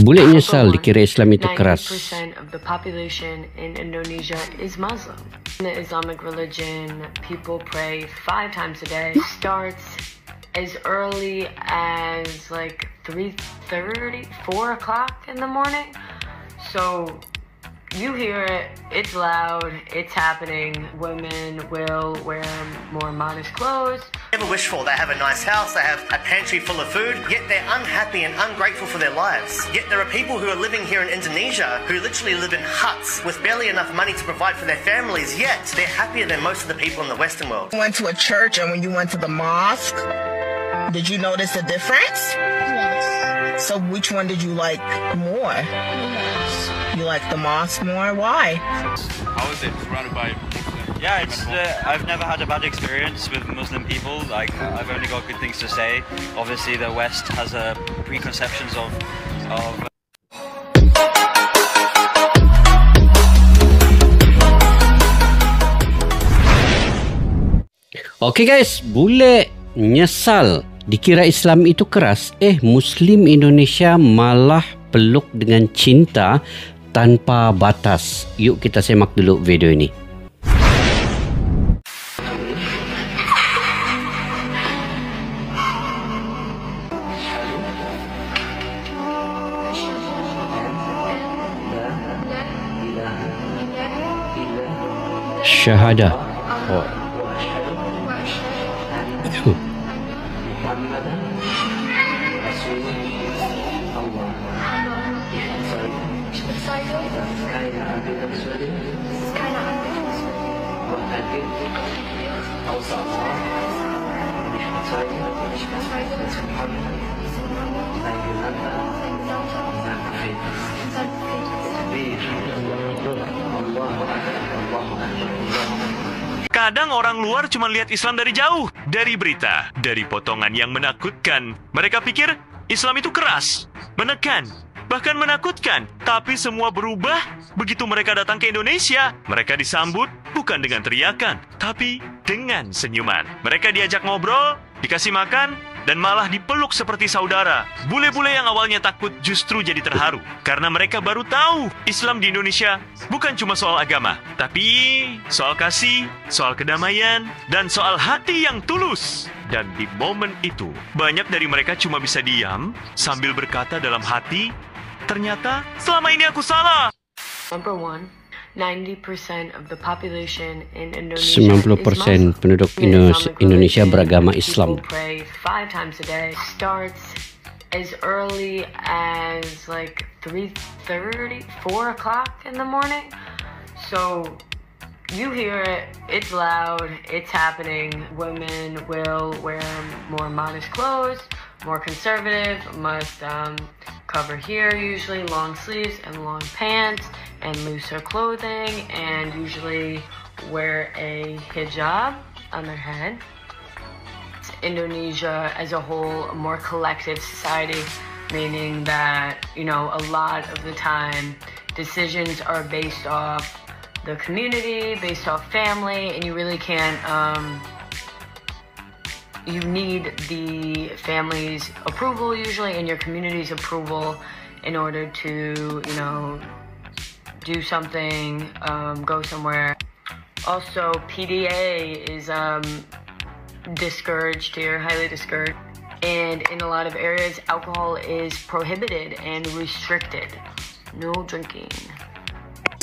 Bule nyesal dikira Islam itu keras. 90% of the population in Indonesia is Muslim. In the Islamic religion, people pray 5 times a day. It starts as early as like 3:30, 4 o'clock in the morning. So you hear it, it's loud, it's happening. Women will wear more modest clothes. Never wish for. They have a nice house, they have a pantry full of food, yet they're unhappy and ungrateful for their lives. Yet there are people who are living here in Indonesia who literally live in huts with barely enough money to provide for their families, yet they're happier than most of the people in the Western world. You went to a church and when you went to the mosque, did you notice the difference? Yes. So which one did you like more? Yes. You like the mosque more? Why? How is it surrounded by Muslims? Yeah, I've never had a bad experience with Muslim people. Like, I've only got good things to say. Obviously, the West has preconceptions of Oke guys, bule nyesal dikira Islam itu keras. Muslim Indonesia malah peluk dengan cinta tanpa batas. Yuk kita simak dulu video ini. Syahadah. Oh. Kadang orang luar cuma lihat Islam dari jauh, dari berita, dari potongan yang menakutkan. Mereka pikir Islam itu keras, menekan, bahkan menakutkan. Tapi semua berubah begitu mereka datang ke Indonesia. Mereka disambut bukan dengan teriakan, tapi dengan senyuman. Mereka diajak ngobrol, dikasih makan, dan malah dipeluk seperti saudara. Bule-bule yang awalnya takut justru jadi terharu, karena mereka baru tahu Islam di Indonesia bukan cuma soal agama, tapi soal kasih, soal kedamaian, dan soal hati yang tulus. Dan di momen itu, banyak dari mereka cuma bisa diam sambil berkata dalam hati, ternyata selama ini aku salah. Number one, 90% of the population in Indonesia is 90% Muslim. penduduk Indonesia beragama Islam. People pray 5 times a day. Starts as early as like 3:30, 4 o'clock in the morning. So you hear it, it's loud, it's happening. Women will wear more modest clothes, more conservative, must cover here, usually long sleeves and long pants and looser clothing, and usually wear a hijab on their head. Indonesia as a whole, a more collective society, meaning that, you know, a lot of the time decisions are based off the community, based off family, and you really can't, you need the family's approval usually and your community's approval in order to, you know, do something, go somewhere. Also, PDA is discouraged here, highly discouraged. And in a lot of areas, alcohol is prohibited and restricted. No drinking.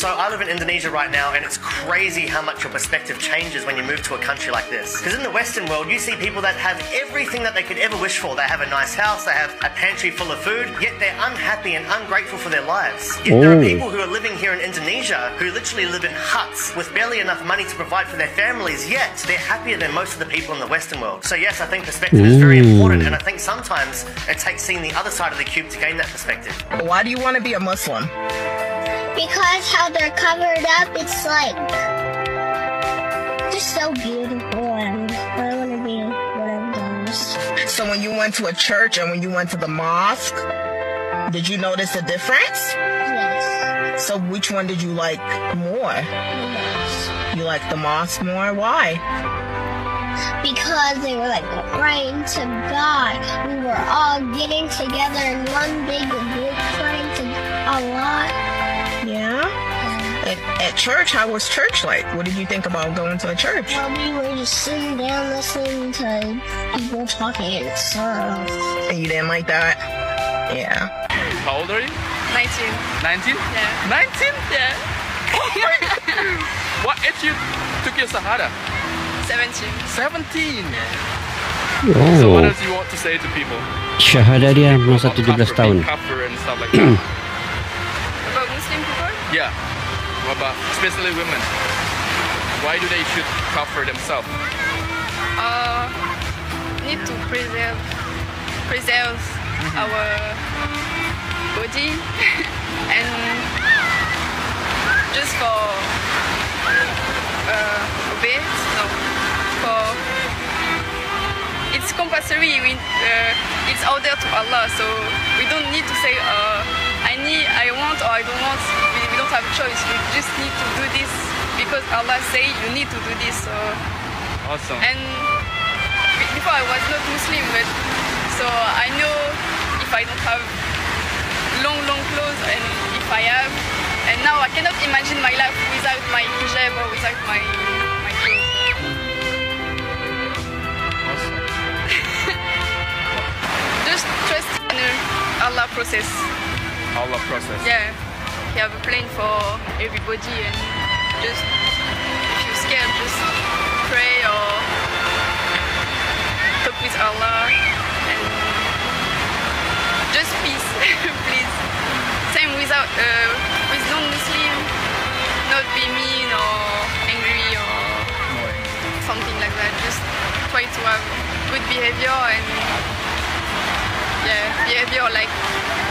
So I live in Indonesia right now, and it's crazy how much your perspective changes when you move to a country like this. Because in the Western world, you see people that have everything that they could ever wish for. They have a nice house, they have a pantry full of food, yet they're unhappy and ungrateful for their lives. Yet there are people who are living here in Indonesia who literally live in huts with barely enough money to provide for their families, yet they're happier than most of the people in the Western world. So yes, I think perspective is very important, and I think sometimes it takes seeing the other side of the cube to gain that perspective. Why do you want to be a Muslim? Because how they're covered up, it's like just so beautiful, and I want to be one of those. So when you went to a church and when you went to the mosque, did you notice the difference? Yes. So which one did you like more? Yes. You like the mosque more? Why? Because they were like praying to God. We were all getting together in one big group praying to A lot. Yeah. At church, how was church like? What did you think about going to a church? Well, we were just sitting down listening to people talking and stuff. And you didn't like that? Yeah. How old are you? 19. 19? Yeah. 19? Yeah. What age you took your Shahada? 17. 17. So what Oh, else you want to say to people? syahada dia masa About 17 kafir, tahun. being kafir and stuff like that. About Muslim people? Yeah. What about especially women? Why do they should cover themselves? Need to preserve our body and just for obey. No, for it's compulsory. It's order to Allah, so we don't need to say I want or I don't want. We don't have a choice. We just need to do this because Allah say you need to do this. So Awesome. and before I was not Muslim, but so I know if I don't have long clothes and if I have, and now I cannot imagine my life without my hijab or without my clothes. Just trust in Allah process. Allah process. Yeah, He have a plan for everybody, and just if you're scared, just pray or talk with Allah and just peace, please. Same without with non-Muslim, not be mean or angry or something like that. Just try to have good behavior and behavior like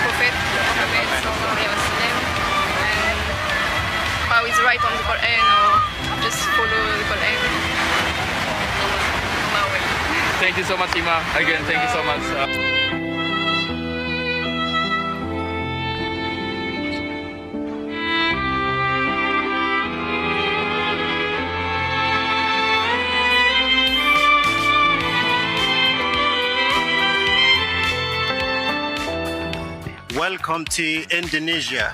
Prophet Muhammad sallallahu alaihi wasallam, and how is right on the Quran or just follow the Quran. Thank you so much, Ima. Again, thank you so much. Welcome to Indonesia.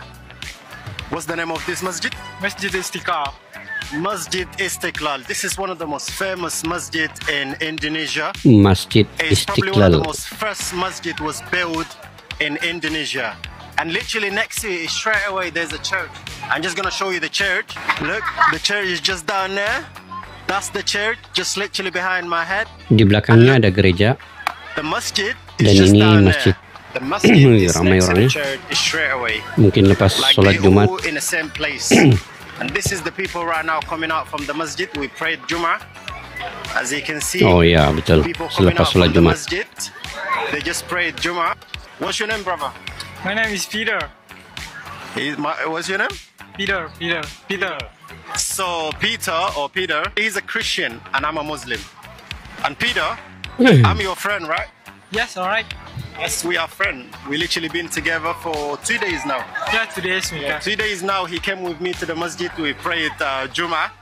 What's the name of this masjid? Masjid Istiqlal. Masjid Istiqlal. This is one of the most famous masjid in Indonesia. Masjid It's probably one of the Istiqlal. most first masjid was built in Indonesia. And literally next to it, straight away, there's a church. I'm just gonna show you the church. Look, the church is just down there. That's the church, just literally behind my head. Di belakangnya ada gereja The masjid dan is just ini down masjid. there. The masjid is Ramai next to the orangnya. church, is straight away. Mungkin lepas Like solat they Jumat. all in the same place. And this is the people right now coming out from the masjid. We prayed Jummah. As you can see, Oh ya, betul. people coming Selepas out solat from the Jumat. masjid. They just prayed Jummah. What's your name, brother? My name is Peter. What's your name? Peter. So Peter, he's a Christian and I'm a Muslim. And Peter, Hmm. I'm your friend, right? Yes, alright. Yes, we are friends. We literally been together for 2 days now. Yeah, today is Yeah, 2 days now. He came with me to the masjid. We prayed Jummah,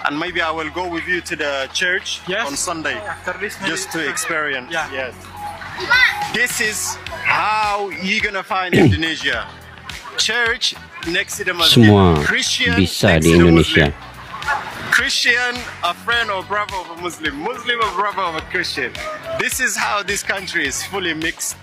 and maybe I will go with you to the church Yes. on Sunday, After this, maybe just to we can. experience. Yeah. Yes. This is how you're gonna find Indonesia. Church next to the masjid. Semua Christian bisa next di to the Indonesia. Muslim. Christian, a friend or brother of a Muslim. Muslim, a brother of a Christian. This is how this country is fully mixed.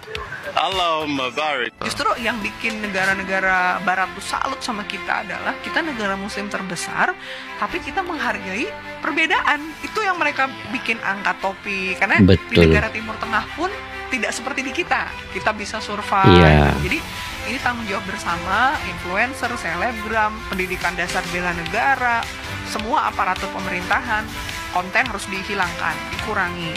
Allahumma barik. Justru yang bikin negara-negara barat tuh salut sama kita adalah kita negara muslim terbesar, tapi kita menghargai perbedaan. Itu yang mereka bikin angkat topi. Karena di Betul. negara Timur Tengah pun tidak seperti di kita. Kita bisa survive. Iya. Jadi ini tanggung jawab bersama influencer, selebgram, pendidikan dasar bela negara, semua aparatur pemerintahan. Konten harus dihilangkan, dikurangi.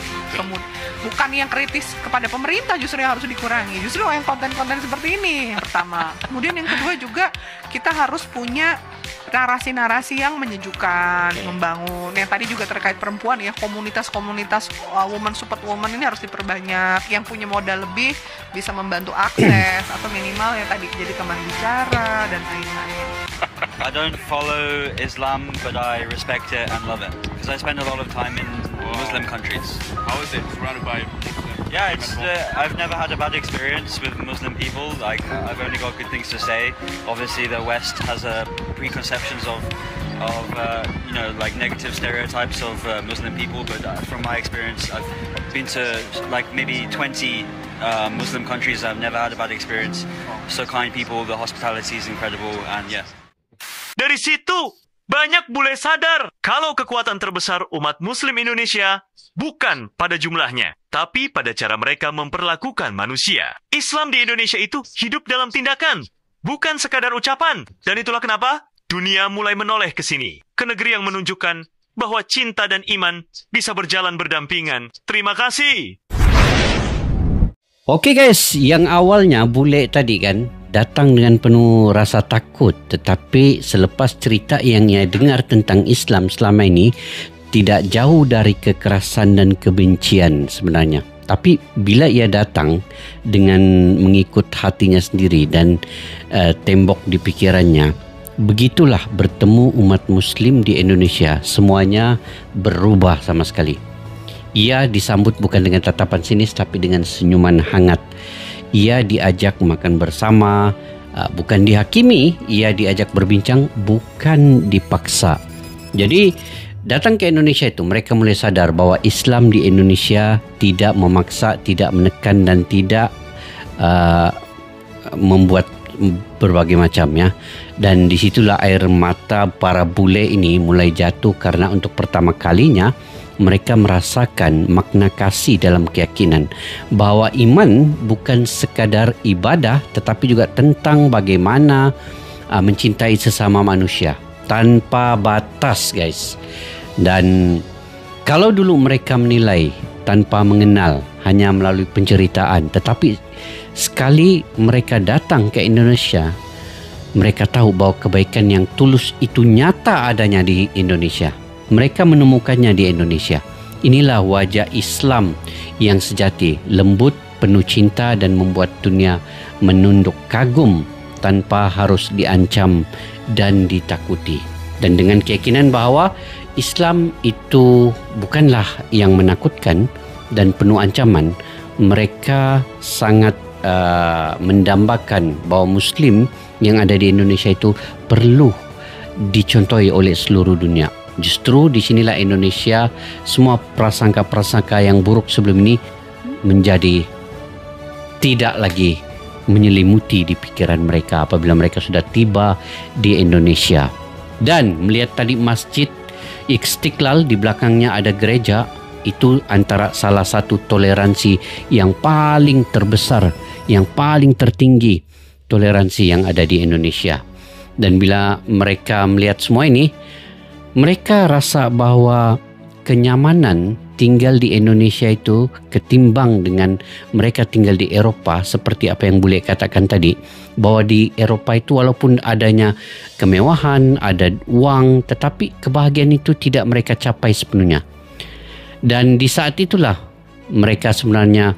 Bukan yang kritis kepada pemerintah justru yang harus dikurangi. Justru yang konten-konten seperti ini yang pertama. Kemudian yang kedua juga kita harus punya narasi-narasi yang menyejukkan, membangun. Yang tadi juga terkait perempuan ya, komunitas-komunitas woman support woman ini harus diperbanyak. Yang punya modal lebih bisa membantu akses atau minimal yang tadi jadi teman bicara dan lain-lain. I don't follow Islam, but I respect it and love it because I spend a lot of time in Muslim countries. How is it surrounded by Muslims? Yeah, I've never had a bad experience with Muslim people. Like, I've only got good things to say. Obviously, the West has preconceptions of like negative stereotypes of Muslim people. But from my experience, I've been to like maybe 20 Muslim countries. I've never had a bad experience. So kind people, the hospitality is incredible, and yeah. Dari situ, banyak bule sadar kalau kekuatan terbesar umat Muslim Indonesia bukan pada jumlahnya, tapi pada cara mereka memperlakukan manusia. Islam di Indonesia itu hidup dalam tindakan, bukan sekadar ucapan. Dan itulah kenapa dunia mulai menoleh ke sini, ke negeri yang menunjukkan bahwa cinta dan iman bisa berjalan berdampingan. Terima kasih. Oke guys, yang awalnya bule tadi kan datang dengan penuh rasa takut, tetapi selepas cerita yang ia dengar tentang Islam selama ini, tidak jauh dari kekerasan dan kebencian sebenarnya. Tapi bila ia datang dengan mengikut hatinya sendiri dan tembok di pikirannya, begitulah bertemu umat Muslim di Indonesia, semuanya berubah sama sekali. Ia disambut bukan dengan tatapan sinis, tapi dengan senyuman hangat. Ia diajak makan bersama, bukan dihakimi. Ia diajak berbincang, bukan dipaksa. Jadi datang ke Indonesia itu, mereka mulai sadar bahwa Islam di Indonesia tidak memaksa, tidak menekan, dan tidak membuat berbagai macam ya. Dan disitulah air mata para bule ini mulai jatuh, karena untuk pertama kalinya mereka merasakan makna kasih dalam keyakinan bahwa iman bukan sekadar ibadah, tetapi juga tentang bagaimana mencintai sesama manusia tanpa batas guys. Dan kalau dulu mereka menilai tanpa mengenal, hanya melalui penceritaan, tetapi sekali mereka datang ke Indonesia, mereka tahu bahwa kebaikan yang tulus itu nyata adanya di Indonesia. Mereka menemukannya di Indonesia. Inilah wajah Islam yang sejati, lembut, penuh cinta, dan membuat dunia menunduk kagum tanpa harus diancam dan ditakuti. Dan dengan keyakinan bahwa Islam itu bukanlah yang menakutkan dan penuh ancaman, mereka sangat mendambakan bahwa Muslim yang ada di Indonesia itu perlu dicontohi oleh seluruh dunia. Justru di sinilah Indonesia, semua prasangka-prasangka yang buruk sebelum ini menjadi tidak lagi menyelimuti di pikiran mereka apabila mereka sudah tiba di Indonesia. Dan melihat tadi masjid Istiqlal, di belakangnya ada gereja, itu antara salah satu toleransi yang paling terbesar, yang paling tertinggi toleransi yang ada di Indonesia. Dan bila mereka melihat semua ini, mereka rasa bahwa kenyamanan tinggal di Indonesia itu ketimbang dengan mereka tinggal di Eropa, seperti apa yang Bule katakan tadi, bahwa di Eropa itu walaupun adanya kemewahan, ada uang, tetapi kebahagiaan itu tidak mereka capai sepenuhnya. Dan di saat itulah mereka sebenarnya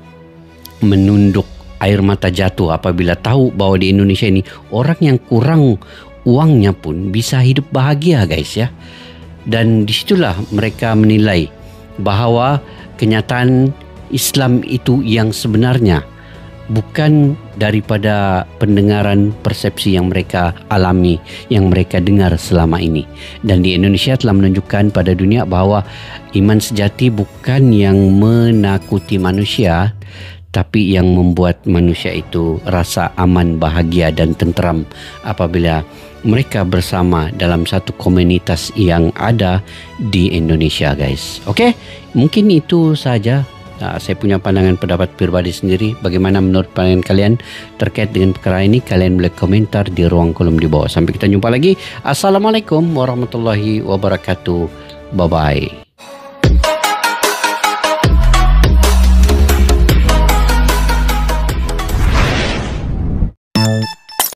menunduk air mata jatuh apabila tahu bahwa di Indonesia ini orang yang kurang uangnya pun bisa hidup bahagia guys ya. Dan disitulah mereka menilai bahawa kenyataan Islam itu yang sebenarnya, bukan daripada pendengaran persepsi yang mereka alami, yang mereka dengar selama ini. Dan di Indonesia telah menunjukkan pada dunia bahawa iman sejati bukan yang menakuti manusia, tapi yang membuat manusia itu rasa aman, bahagia dan tenteram apabila mereka bersama dalam satu komunitas yang ada di Indonesia guys. Okey, mungkin itu saja. Saya punya pandangan pendapat pribadi sendiri. Bagaimana menurut pandangan kalian terkait dengan perkara ini? Kalian boleh komentar di ruang kolom di bawah. Sampai kita jumpa lagi. Assalamualaikum warahmatullahi wabarakatuh. Bye-bye.